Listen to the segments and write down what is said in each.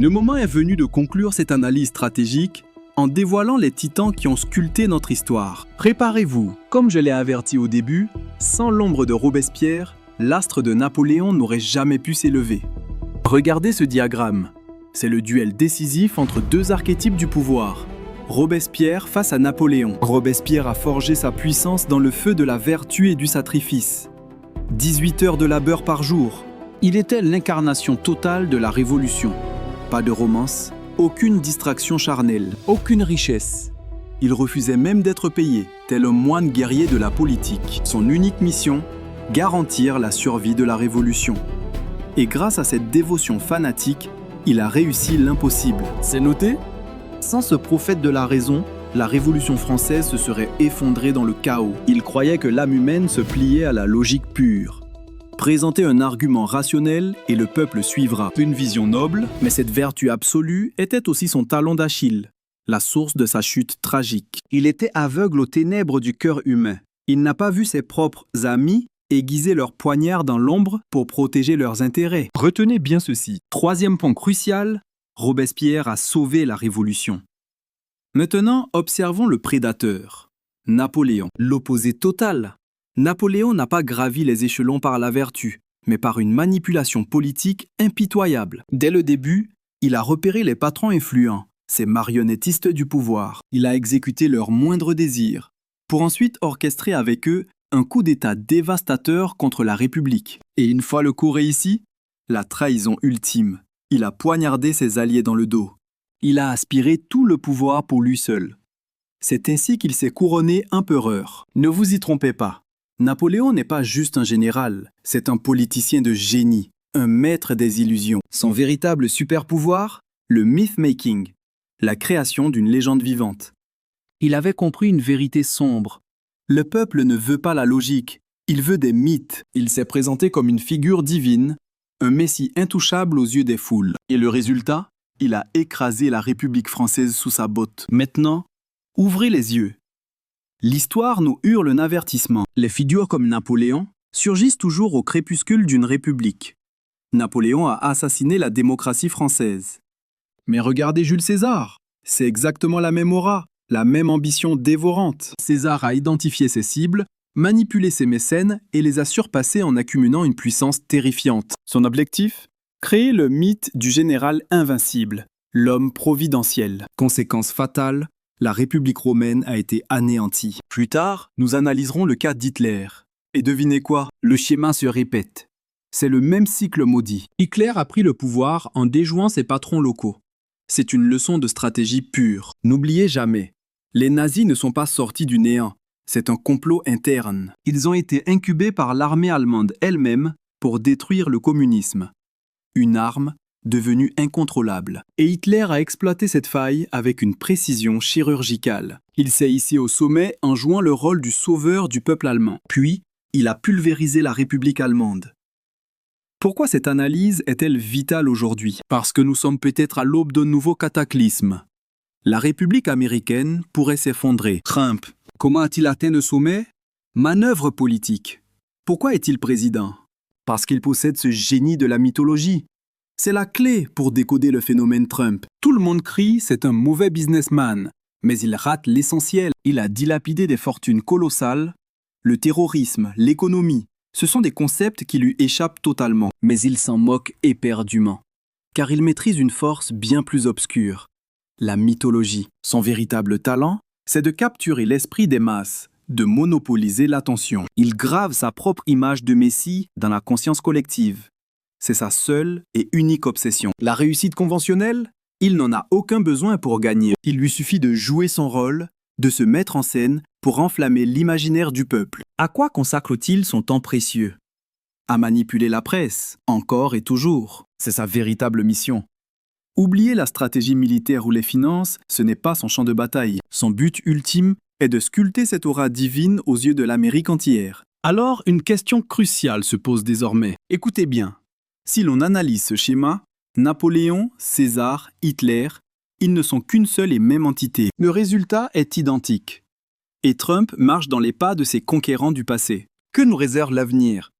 Le moment est venu de conclure cette analyse stratégique en dévoilant les titans qui ont sculpté notre histoire. Préparez-vous, comme je l'ai averti au début, sans l'ombre de Robespierre, l'astre de Napoléon n'aurait jamais pu s'élever. Regardez ce diagramme. C'est le duel décisif entre deux archétypes du pouvoir. Robespierre face à Napoléon. Robespierre a forgé sa puissance dans le feu de la vertu et du sacrifice. 18 heures de labeur par jour. Il était l'incarnation totale de la révolution. Pas de romance, aucune distraction charnelle, aucune richesse. Il refusait même d'être payé, tel un moine guerrier de la politique. Son unique mission, garantir la survie de la révolution. Et grâce à cette dévotion fanatique, il a réussi l'impossible. C'est noté ? Sans ce prophète de la raison, la Révolution française se serait effondrée dans le chaos. Il croyait que l'âme humaine se pliait à la logique pure. Présenter un argument rationnel et le peuple suivra. Une vision noble, mais cette vertu absolue était aussi son talon d'Achille, la source de sa chute tragique. Il était aveugle aux ténèbres du cœur humain. Il n'a pas vu ses propres amis aiguiser leurs poignards dans l'ombre pour protéger leurs intérêts. Retenez bien ceci. Troisième point crucial, Robespierre a sauvé la Révolution. Maintenant, observons le prédateur, Napoléon, l'opposé total. Napoléon n'a pas gravi les échelons par la vertu, mais par une manipulation politique impitoyable. Dès le début, il a repéré les patrons influents, ces marionnettistes du pouvoir. Il a exécuté leurs moindres désirs, pour ensuite orchestrer avec eux un coup d'État dévastateur contre la République. Et une fois le coup réussi, la trahison ultime. Il a poignardé ses alliés dans le dos. Il a aspiré tout le pouvoir pour lui seul. C'est ainsi qu'il s'est couronné empereur. Ne vous y trompez pas. Napoléon n'est pas juste un général, c'est un politicien de génie, un maître des illusions. Son véritable super-pouvoir, le myth-making, la création d'une légende vivante. Il avait compris une vérité sombre. Le peuple ne veut pas la logique, il veut des mythes. Il s'est présenté comme une figure divine, un messie intouchable aux yeux des foules. Et le résultat, il a écrasé la République française sous sa botte. Maintenant, ouvrez les yeux. L'histoire nous hurle un avertissement. Les figures comme Napoléon surgissent toujours au crépuscule d'une république. Napoléon a assassiné la démocratie française. Mais regardez Jules César, c'est exactement la même aura, la même ambition dévorante. César a identifié ses cibles, manipulé ses mécènes et les a surpassés en accumulant une puissance terrifiante. Son objectif ? Créer le mythe du général invincible, l'homme providentiel. Conséquence fatale, la République romaine a été anéantie. Plus tard, nous analyserons le cas d'Hitler. Et devinez quoi ? Le schéma se répète. C'est le même cycle maudit. Hitler a pris le pouvoir en déjouant ses patrons locaux. C'est une leçon de stratégie pure. N'oubliez jamais, les nazis ne sont pas sortis du néant. C'est un complot interne. Ils ont été incubés par l'armée allemande elle-même pour détruire le communisme. Une arme devenue incontrôlable. Et Hitler a exploité cette faille avec une précision chirurgicale. Il s'est hissé au sommet en jouant le rôle du sauveur du peuple allemand. Puis, il a pulvérisé la République allemande. Pourquoi cette analyse est-elle vitale aujourd'hui ? Parce que nous sommes peut-être à l'aube d'un nouveau cataclysme. La République américaine pourrait s'effondrer. Trump, comment a-t-il atteint le sommet ? Manœuvre politique. Pourquoi est-il président ? Parce qu'il possède ce génie de la mythologie. C'est la clé pour décoder le phénomène Trump. Tout le monde crie, c'est un mauvais businessman. Mais il rate l'essentiel. Il a dilapidé des fortunes colossales. Le terrorisme, l'économie, ce sont des concepts qui lui échappent totalement. Mais il s'en moque éperdument. Car il maîtrise une force bien plus obscure. La mythologie. Son véritable talent, c'est de capturer l'esprit des masses, de monopoliser l'attention. Il grave sa propre image de Messie dans la conscience collective. C'est sa seule et unique obsession. La réussite conventionnelle, il n'en a aucun besoin pour gagner. Il lui suffit de jouer son rôle, de se mettre en scène pour enflammer l'imaginaire du peuple. À quoi consacre-t-il son temps précieux ? À manipuler la presse, encore et toujours. C'est sa véritable mission. Oubliez la stratégie militaire ou les finances, ce n'est pas son champ de bataille. Son but ultime est de sculpter cette aura divine aux yeux de l'Amérique entière. Alors, une question cruciale se pose désormais. Écoutez bien. Si l'on analyse ce schéma, Napoléon, César, Hitler, ils ne sont qu'une seule et même entité. Le résultat est identique. Et Trump marche dans les pas de ses conquérants du passé. Que nous réserve l'avenir ?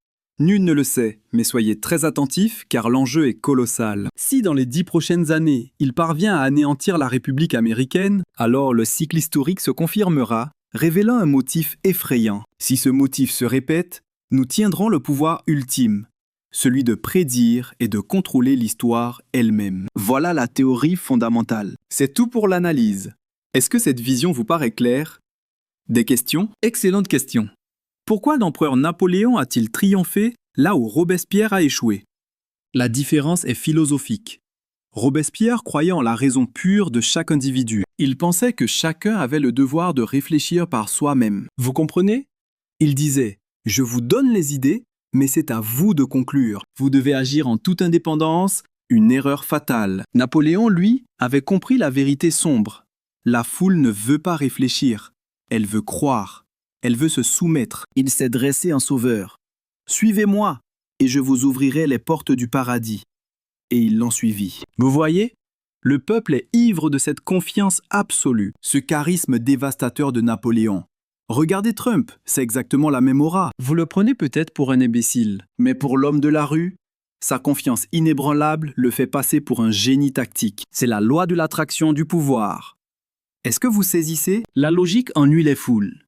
Nul ne le sait, mais soyez très attentifs car l'enjeu est colossal. Si dans les 10 prochaines années, il parvient à anéantir la République américaine, alors le cycle historique se confirmera, révélant un motif effrayant. Si ce motif se répète, nous tiendrons le pouvoir ultime, celui de prédire et de contrôler l'histoire elle-même. Voilà la théorie fondamentale. C'est tout pour l'analyse. Est-ce que cette vision vous paraît claire? Des questions? Excellente question. Pourquoi l'empereur Napoléon a-t-il triomphé là où Robespierre a échoué? La différence est philosophique. Robespierre croyait en la raison pure de chaque individu. Il pensait que chacun avait le devoir de réfléchir par soi-même. Vous comprenez? Il disait « Je vous donne les idées, mais c'est à vous de conclure. Vous devez agir en toute indépendance, une erreur fatale. » Napoléon, lui, avait compris la vérité sombre. La foule ne veut pas réfléchir, elle veut croire. Elle veut se soumettre. Il s'est dressé en sauveur. « Suivez-moi, et je vous ouvrirai les portes du paradis. » Et ils l'ont suivi. Vous voyez? Le peuple est ivre de cette confiance absolue, ce charisme dévastateur de Napoléon. Regardez Trump, c'est exactement la même aura. Vous le prenez peut-être pour un imbécile, mais pour l'homme de la rue, sa confiance inébranlable le fait passer pour un génie tactique. C'est la loi de l'attraction du pouvoir. Est-ce que vous saisissez? La logique ennuie les foules.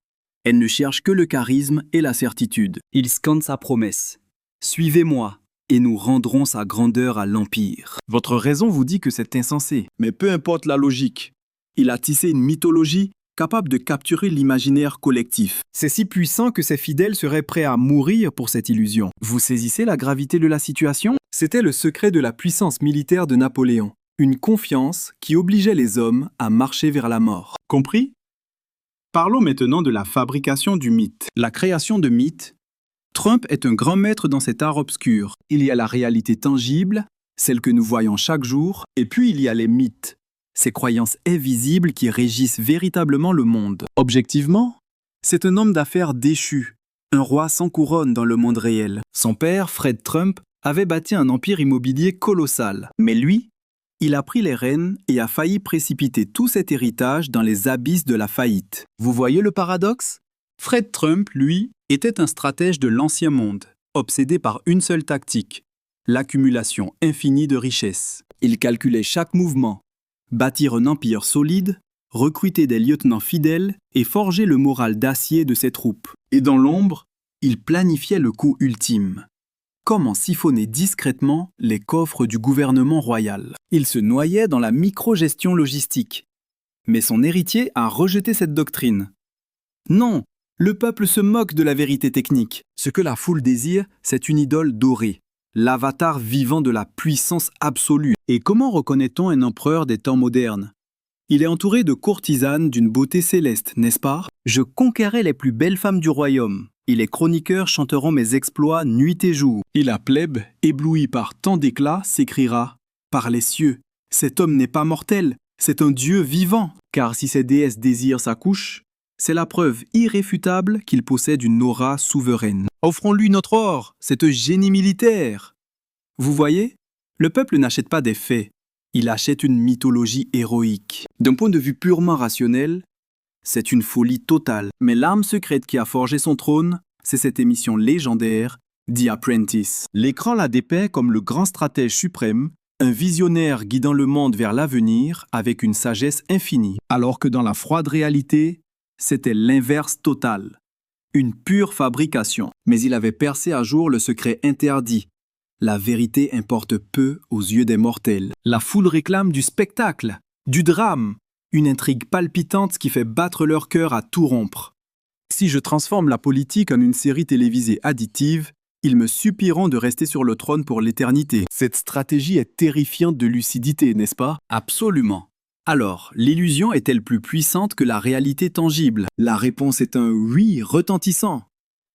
Elle ne cherche que le charisme et la certitude. Il scande sa promesse. « Suivez-moi, et nous rendrons sa grandeur à l'Empire. » Votre raison vous dit que c'est insensé, mais peu importe la logique. Il a tissé une mythologie capable de capturer l'imaginaire collectif. C'est si puissant que ses fidèles seraient prêts à mourir pour cette illusion. Vous saisissez la gravité de la situation? C'était le secret de la puissance militaire de Napoléon. Une confiance qui obligeait les hommes à marcher vers la mort. Compris? Parlons maintenant de la fabrication du mythe. La création de mythes. Trump est un grand maître dans cet art obscur. Il y a la réalité tangible, celle que nous voyons chaque jour, et puis il y a les mythes, ces croyances invisibles qui régissent véritablement le monde. Objectivement, c'est un homme d'affaires déchu, un roi sans couronne dans le monde réel. Son père, Fred Trump, avait bâti un empire immobilier colossal. Mais lui, il a pris les rênes et a failli précipiter tout cet héritage dans les abysses de la faillite. Vous voyez le paradoxe? Fred Trump, lui, était un stratège de l'ancien monde, obsédé par une seule tactique, l'accumulation infinie de richesses. Il calculait chaque mouvement, bâtir un empire solide, recruter des lieutenants fidèles et forger le moral d'acier de ses troupes. Et dans l'ombre, il planifiait le coup ultime. Comment siphonner discrètement les coffres du gouvernement royal. Il se noyait dans la micro-gestion logistique. Mais son héritier a rejeté cette doctrine. Non, le peuple se moque de la vérité technique. Ce que la foule désire, c'est une idole dorée, l'avatar vivant de la puissance absolue. Et comment reconnaît-on un empereur des temps modernes? Il est entouré de courtisanes d'une beauté céleste, n'est-ce pas? Je conquérais les plus belles femmes du royaume. Et les chroniqueurs chanteront mes exploits nuit et jour. Et la plèbe, éblouie par tant d'éclat, s'écriera « Par les cieux, cet homme n'est pas mortel, c'est un dieu vivant. » Car si ces déesses désirent sa couche, c'est la preuve irréfutable qu'il possède une aura souveraine. Offrons-lui notre or, c'est un génie militaire. Vous voyez, le peuple n'achète pas des faits, il achète une mythologie héroïque. D'un point de vue purement rationnel, c'est une folie totale. Mais l'arme secrète qui a forgé son trône, c'est cette émission légendaire, The Apprentice. L'écran la dépeint comme le grand stratège suprême, un visionnaire guidant le monde vers l'avenir avec une sagesse infinie. Alors que dans la froide réalité, c'était l'inverse total. Une pure fabrication. Mais il avait percé à jour le secret interdit. La vérité importe peu aux yeux des mortels. La foule réclame du spectacle, du drame. Une intrigue palpitante qui fait battre leur cœur à tout rompre. Si je transforme la politique en une série télévisée additive, ils me suppieront de rester sur le trône pour l'éternité. Cette stratégie est terrifiante de lucidité, n'est-ce pas? Absolument. Alors, l'illusion est-elle plus puissante que la réalité tangible? La réponse est un oui retentissant.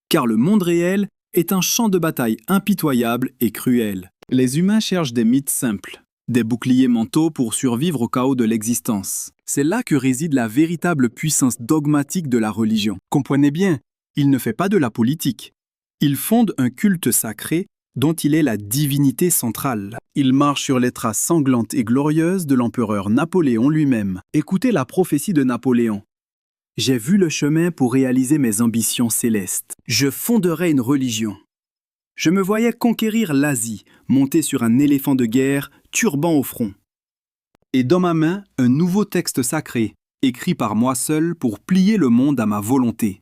Car le monde réel est un champ de bataille impitoyable et cruel. Les humains cherchent des mythes simples. Des boucliers mentaux pour survivre au chaos de l'existence. C'est là que réside la véritable puissance dogmatique de la religion. Comprenez bien, il ne fait pas de la politique. Il fonde un culte sacré dont il est la divinité centrale. Il marche sur les traces sanglantes et glorieuses de l'empereur Napoléon lui-même. Écoutez la prophétie de Napoléon. « J'ai vu le chemin pour réaliser mes ambitions célestes. Je fonderai une religion. Je me voyais conquérir l'Asie, monté sur un éléphant de guerre, turban au front. Et dans ma main, un nouveau texte sacré, écrit par moi seul pour plier le monde à ma volonté.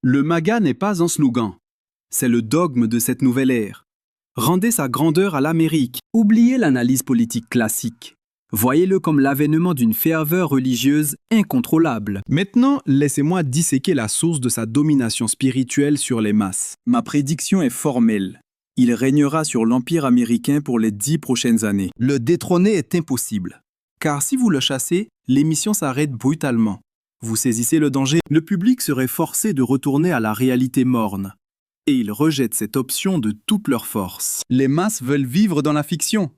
Le MAGA n'est pas un slogan, c'est le dogme de cette nouvelle ère. Rendez sa grandeur à l'Amérique, oubliez l'analyse politique classique. Voyez-le comme l'avènement d'une ferveur religieuse incontrôlable. Maintenant, laissez-moi disséquer la source de sa domination spirituelle sur les masses. Ma prédiction est formelle. Il régnera sur l'Empire américain pour les 10 prochaines années. Le détrôner est impossible. Car si vous le chassez, l'émission s'arrête brutalement. Vous saisissez le danger, le public serait forcé de retourner à la réalité morne. Et ils rejettent cette option de toute leur force. Les masses veulent vivre dans la fiction.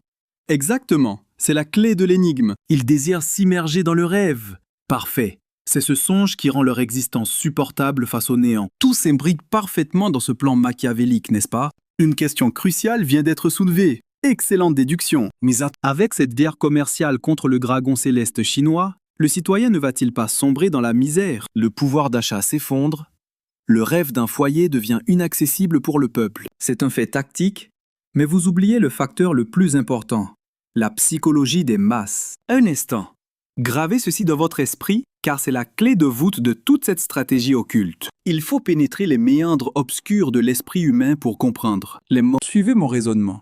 Exactement, c'est la clé de l'énigme. Ils désirent s'immerger dans le rêve. Parfait. C'est ce songe qui rend leur existence supportable face au néant. Tout s'imbrique parfaitement dans ce plan machiavélique, n'est-ce pas? Une question cruciale vient d'être soulevée. Excellente déduction. Mais avec cette guerre commerciale contre le dragon céleste chinois, le citoyen ne va-t-il pas sombrer dans la misère? Le pouvoir d'achat s'effondre. Le rêve d'un foyer devient inaccessible pour le peuple. C'est un fait tactique, mais vous oubliez le facteur le plus important, la psychologie des masses. Un instant. Gravez ceci dans votre esprit, car c'est la clé de voûte de toute cette stratégie occulte. Il faut pénétrer les méandres obscurs de l'esprit humain pour comprendre. Suivez mon raisonnement.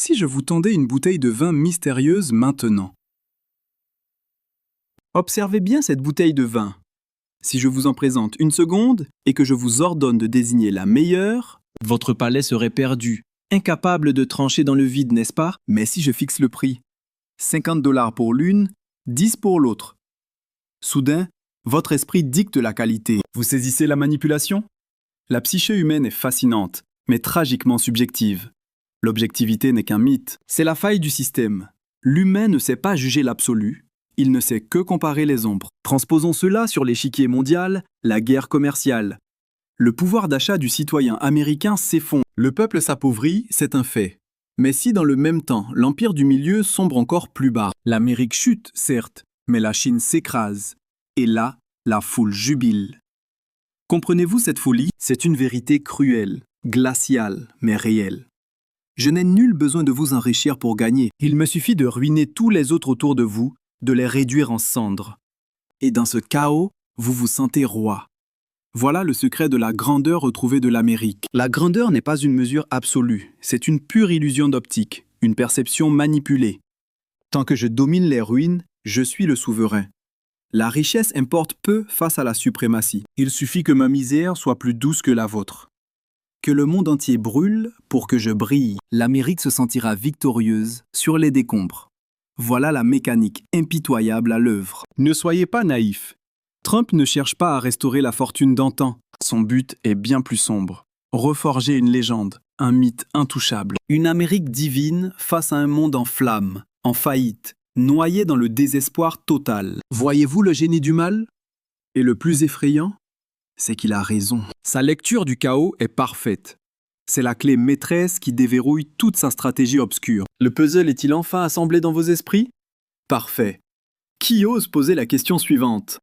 Si je vous tendais une bouteille de vin mystérieuse maintenant. Observez bien cette bouteille de vin. Si je vous en présente une seconde et que je vous ordonne de désigner la meilleure, votre palais serait perdu, incapable de trancher dans le vide, n'est-ce pas? Mais si je fixe le prix, 50 $ pour l'une, 10 pour l'autre. Soudain, votre esprit dicte la qualité. Vous saisissez la manipulation? La psyché humaine est fascinante, mais tragiquement subjective. L'objectivité n'est qu'un mythe. C'est la faille du système. L'humain ne sait pas juger l'absolu. Il ne sait que comparer les ombres. Transposons cela sur l'échiquier mondial, la guerre commerciale. Le pouvoir d'achat du citoyen américain s'effondre. Le peuple s'appauvrit, c'est un fait. Mais si dans le même temps, l'empire du milieu sombre encore plus bas, l'Amérique chute, certes, mais la Chine s'écrase. Et là, la foule jubile. Comprenez-vous cette folie? C'est une vérité cruelle, glaciale, mais réelle. Je n'ai nul besoin de vous enrichir pour gagner. Il me suffit de ruiner tous les autres autour de vous, de les réduire en cendres. Et dans ce chaos, vous vous sentez roi. Voilà le secret de la grandeur retrouvée de l'Amérique. La grandeur n'est pas une mesure absolue, c'est une pure illusion d'optique, une perception manipulée. Tant que je domine les ruines, je suis le souverain. La richesse importe peu face à la suprématie. Il suffit que ma misère soit plus douce que la vôtre. Que le monde entier brûle pour que je brille. L'Amérique se sentira victorieuse sur les décombres. Voilà la mécanique impitoyable à l'œuvre. Ne soyez pas naïfs. Trump ne cherche pas à restaurer la fortune d'antan. Son but est bien plus sombre. Reforger une légende, un mythe intouchable. Une Amérique divine face à un monde en flammes, en faillite, noyé dans le désespoir total. Voyez-vous le génie du mal? Et le plus effrayant, c'est qu'il a raison. Sa lecture du chaos est parfaite. C'est la clé maîtresse qui déverrouille toute sa stratégie obscure. Le puzzle est-il enfin assemblé dans vos esprits? Parfait. Qui ose poser la question suivante?